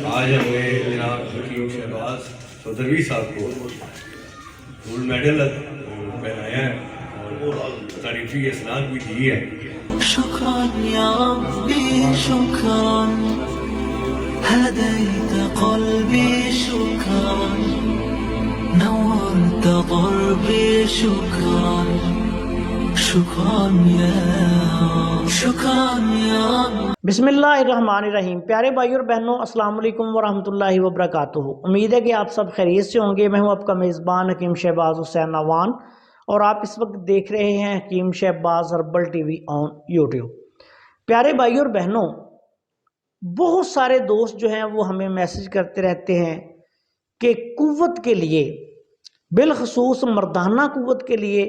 आज हमें जनाब हकीम शहबाज चौधरी साहब को गोल्ड मेडल पहनाया है और तारीफी इसनाद भी दी है। شكرا يا ربي شكرا هديت قلبي شكرا نورت ضربي شكرا شكرا يا شكرا يا رب बिस्मिल्लाहिर्रहमानिर्रहीम। प्यारे भाइयों और बहनों, अस्सलाम वालेकुम वरहमतुल्लाहि वबरकातुहू। उम्मीद है कि आप सब खैरियत से होंगे। मैं हूं आपका मेज़बान हकीम शहबाज हुसैन नवान और आप इस वक्त देख रहे हैं Hakeem Shahbaz herbal TV on YouTube. प्यारे भाइयों और बहनों, बहुत सारे दोस्त जो हैं वो हमें मैसेज करते रहते हैं कि कुव्वत के लिए, बिलखसूस मर्दाना कुव्वत के लिए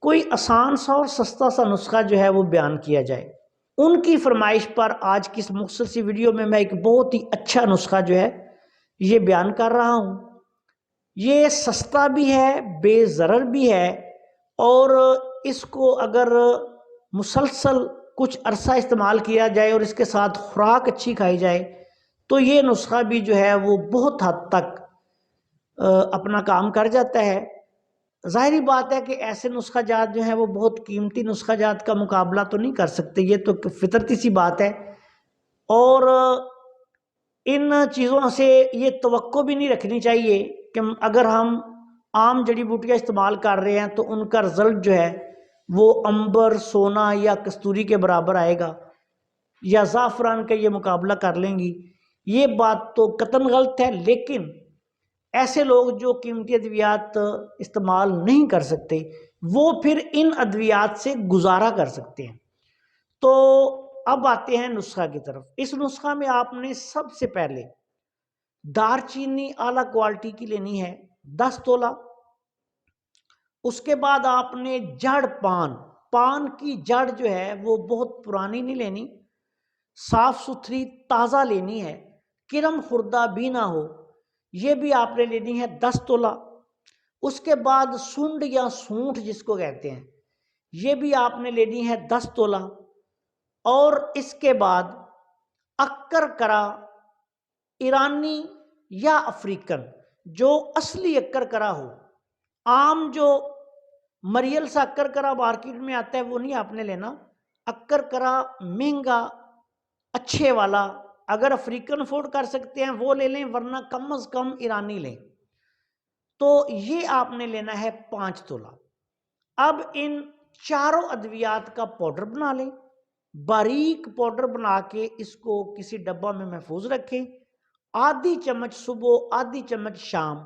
कोई आसान सा और सस्ता सा नुस्खा जो है वो बयान किया जाए। उनकी फरमाइश पर आज की इस मुख्तसर सी वीडियो में मैं एक बहुत ही अच्छा नुस्खा जो है ये बयान कर रहा हूँ। ये सस्ता भी है, बेज़रर भी है और इसको अगर मुसलसल कुछ अरसा इस्तेमाल किया जाए और इसके साथ खुराक अच्छी खाई जाए तो ये नुस्खा भी जो है वो बहुत हद तक अपना काम कर जाता है। ज़ाहिरी बात है कि ऐसे नुस्खा जात जो हैं वो बहुत कीमती नुस्खा जात का मुकाबला तो नहीं कर सकते, ये तो फितरती सी बात है। और इन चीज़ों से ये तवक्को भी नहीं रखनी चाहिए कि अगर हम आम जड़ी बूटियाँ इस्तेमाल कर रहे हैं तो उनका रिज़ल्ट जो है वो अंबर, सोना या कस्तूरी के बराबर आएगा या ज़ाफ़रान का ये मुकाबला कर लेंगी। ये बात तो कतई गलत है। लेकिन ऐसे लोग जो कीमती अद्वियात इस्तेमाल नहीं कर सकते वो फिर इन अद्वियात से गुजारा कर सकते हैं। तो अब आते हैं नुस्खा की तरफ। इस नुस्खा में आपने सबसे पहले दारचीनी आला क्वालिटी की लेनी है 10 तोला। उसके बाद आपने जड़ पान की जड़ जो है वो बहुत पुरानी नहीं लेनी, साफ सुथरी ताज़ा लेनी है, किरम खुर्दा भी ना हो, ये भी आपने लेनी है 10 तोला। उसके बाद सुंड या सूंठ जिसको कहते हैं ये भी आपने लेनी है 10 तोला। और इसके बाद अक्कर करा ईरानी या अफ्रीकन, जो असली अक्कर करा हो। आम जो मरियल सा अक्कर करा मार्केट में आता है वो नहीं आपने लेना। अक्कर करा महंगा अच्छे वाला, अगर अफ्रीकन अफोर्ड कर सकते हैं वो ले लें, वरना कम से कम ईरानी लें। तो ये आपने लेना है 5 तोला। अब इन चारों अद्वियात का पाउडर बना लें, बारीक पाउडर बना के इसको किसी डब्बा में महफूज रखें। आधी चम्मच सुबह, आधी चम्मच शाम,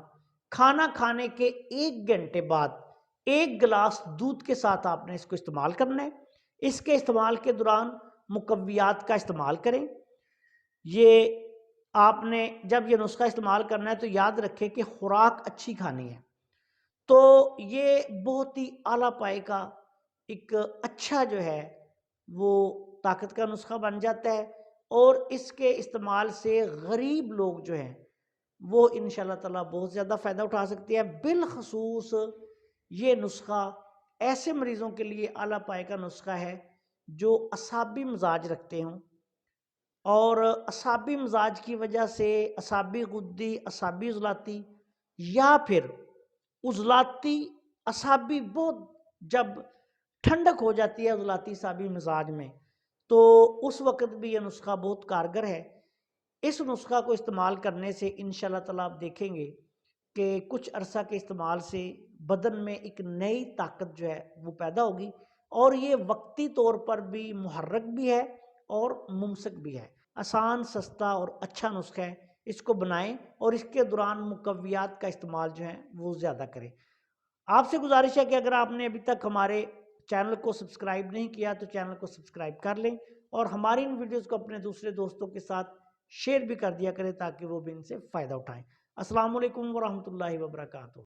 खाना खाने के 1 घंटे बाद 1 गिलास दूध के साथ आपने इसको इस्तेमाल करना है। इसके इस्तेमाल के दौरान मुकव्वियात का इस्तेमाल करें। ये आपने जब ये नुस्खा इस्तेमाल करना है तो याद रखें कि खुराक अच्छी खानी है। तो ये बहुत ही आला पाए का एक अच्छा जो है वो ताकत का नुस्खा बन जाता है और इसके इस्तेमाल से गरीब लोग जो हैं वो इंशाल्लाह ताला बहुत ज़्यादा फ़ायदा उठा सकते हैं। बिलखसूस ये नुस्खा ऐसे मरीज़ों के लिए आला पाए का नुस्खा है जो असाबी मिजाज रखते हों और असाबी मिजाज की वजह से असाबी गुद्दी, असाबी उज़लाती या फिर उज़लाती असाबी बहुत जब ठंडक हो जाती है उज़लाती असाबी मिजाज में तो उस वक़्त भी ये नुस्खा बहुत कारगर है। इस नुस्खा को इस्तेमाल करने से इंशाल्लाह ताला आप देखेंगे कि कुछ अरसा के इस्तेमाल से बदन में एक नई ताकत जो है वो पैदा होगी और ये वक्ती तौर पर भी मुहर्रक भी है और मुमसक भी है। आसान, सस्ता और अच्छा नुस्खा है। इसको बनाएं और इसके दौरान मुकव्वियात का इस्तेमाल जो है वो ज़्यादा करें। आपसे गुजारिश है कि अगर आपने अभी तक हमारे चैनल को सब्सक्राइब नहीं किया तो चैनल को सब्सक्राइब कर लें और हमारी इन वीडियोज़ को अपने दूसरे दोस्तों के साथ शेयर भी कर दिया करें ताकि वो भी इनसे फ़ायदा उठाएं। अस्सलाम वालेकुम वरहमतुल्लाहि वबरकातुहू।